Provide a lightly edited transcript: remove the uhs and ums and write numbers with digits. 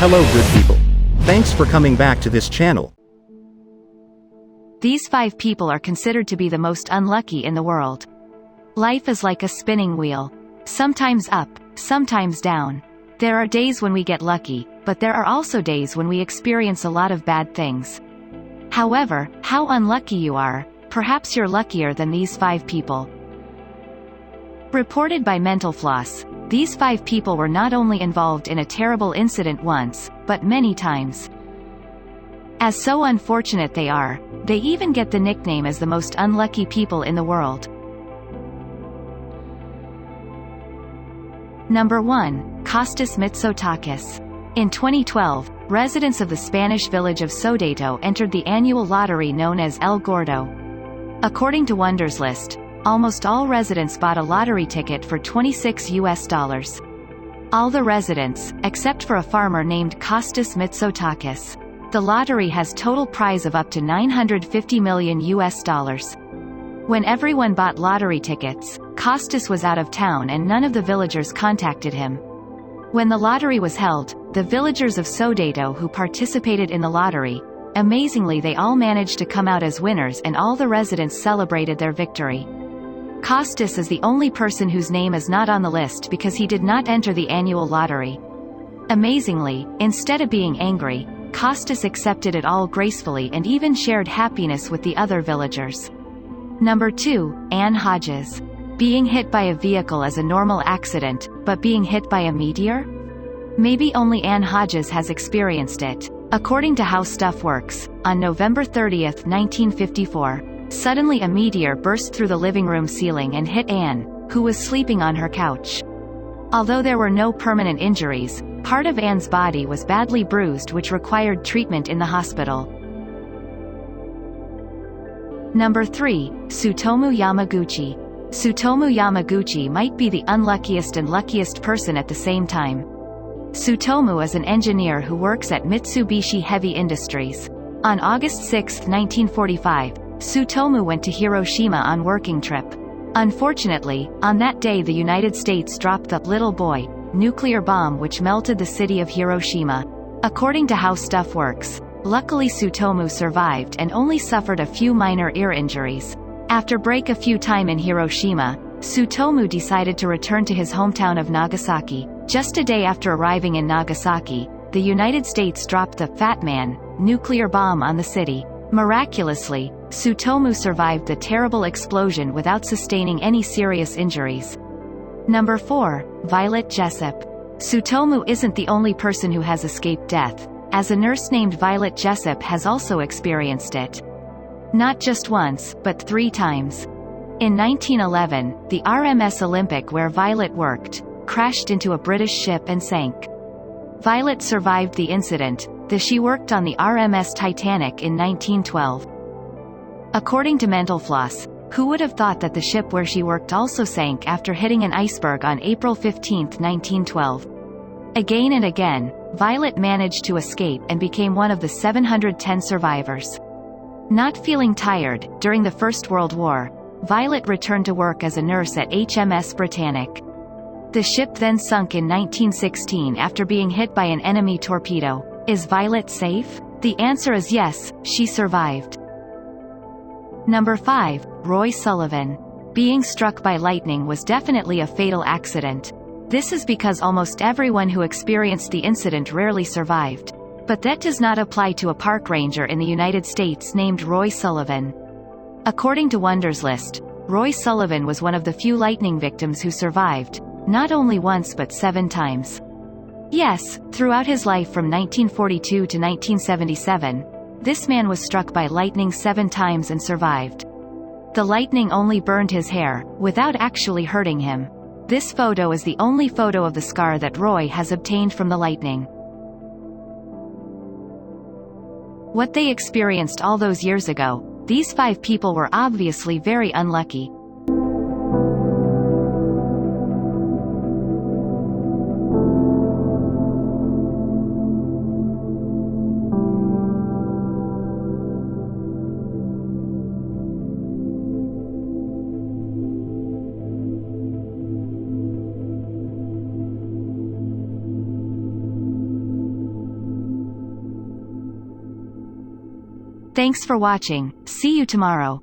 Hello good people. Thanks for coming back to this channel. These 5 people are considered to be the most unlucky in the world. Life is like a spinning wheel. Sometimes up, sometimes down. There are days when we get lucky, but there are also days when we experience a lot of bad things. However, how unlucky you are, perhaps you're luckier than these 5 people. Reported by Mental Floss, these 5 people were not only involved in a terrible incident once, but many times. As so unfortunate they are, they even get the nickname as the most unlucky people in the world. Number 1. Costas Mitzotakis. In 2012, residents of the Spanish village of Sodeto entered the annual lottery known as El Gordo. According to Wonders List, almost all residents bought a lottery ticket for $26. All the residents, except for a farmer named Costas Mitzotakis. The lottery has total prize of up to $950 million. When everyone bought lottery tickets, Costas was out of town and none of the villagers contacted him. When the lottery was held, the villagers of Sodeto who participated in the lottery, amazingly they all managed to come out as winners and all the residents celebrated their victory. Costas is the only person whose name is not on the list because he did not enter the annual lottery. Amazingly, instead of being angry, Costas accepted it all gracefully and even shared happiness with the other villagers. Number 2. Anne Hodges. Being hit by a vehicle is a normal accident, but being hit by a meteor? Maybe only Anne Hodges has experienced it. According to How Stuff Works, on November 30, 1954, suddenly a meteor burst through the living room ceiling and hit Anne, who was sleeping on her couch. Although there were no permanent injuries, part of Anne's body was badly bruised which required treatment in the hospital. Number 3. Sutomu Yamaguchi. Sutomu Yamaguchi might be the unluckiest and luckiest person at the same time. Sutomu is an engineer who works at Mitsubishi Heavy Industries. On August 6, 1945, Sutomu went to Hiroshima on working trip. Unfortunately, on that day the United States dropped the little boy nuclear bomb which melted the city of Hiroshima. According to How Stuff Works, luckily Sutomu survived and only suffered a few minor ear injuries. After break a few time in Hiroshima, Sutomu decided to return to his hometown of Nagasaki. Just a day after arriving in Nagasaki, the United States dropped the Fat Man nuclear bomb on the city. Miraculously, Sutomu survived the terrible explosion without sustaining any serious injuries. Number 4. Violet Jessup. Sutomu isn't the only person who has escaped death, as a nurse named Violet Jessup has also experienced it. Not just once, but 3 times. In 1911, the RMS Olympic where Violet worked, crashed into a British ship and sank. Violet survived the incident, though she worked on the RMS Titanic in 1912. According to Mental Floss, who would have thought that the ship where she worked also sank after hitting an iceberg on April 15, 1912? Again and again, Violet managed to escape and became one of the 710 survivors. Not feeling tired, during the First World War, Violet returned to work as a nurse at HMS Britannic. The ship then sunk in 1916 after being hit by an enemy torpedo. Is Violet safe? The answer is yes, she survived. Number 5. Roy Sullivan. Being struck by lightning was definitely a fatal accident. This is because almost everyone who experienced the incident rarely survived. But that does not apply to a park ranger in the United States named Roy Sullivan. According to Wonders List, Roy Sullivan was one of the few lightning victims who survived, not only once but 7 times. Yes, throughout his life from 1942 to 1977, this man was struck by lightning 7 times and survived. The lightning only burned his hair, without actually hurting him. This photo is the only photo of the scar that Roy has obtained from the lightning. What they experienced all those years ago, these 5 people were obviously very unlucky. Thanks for watching, see you tomorrow.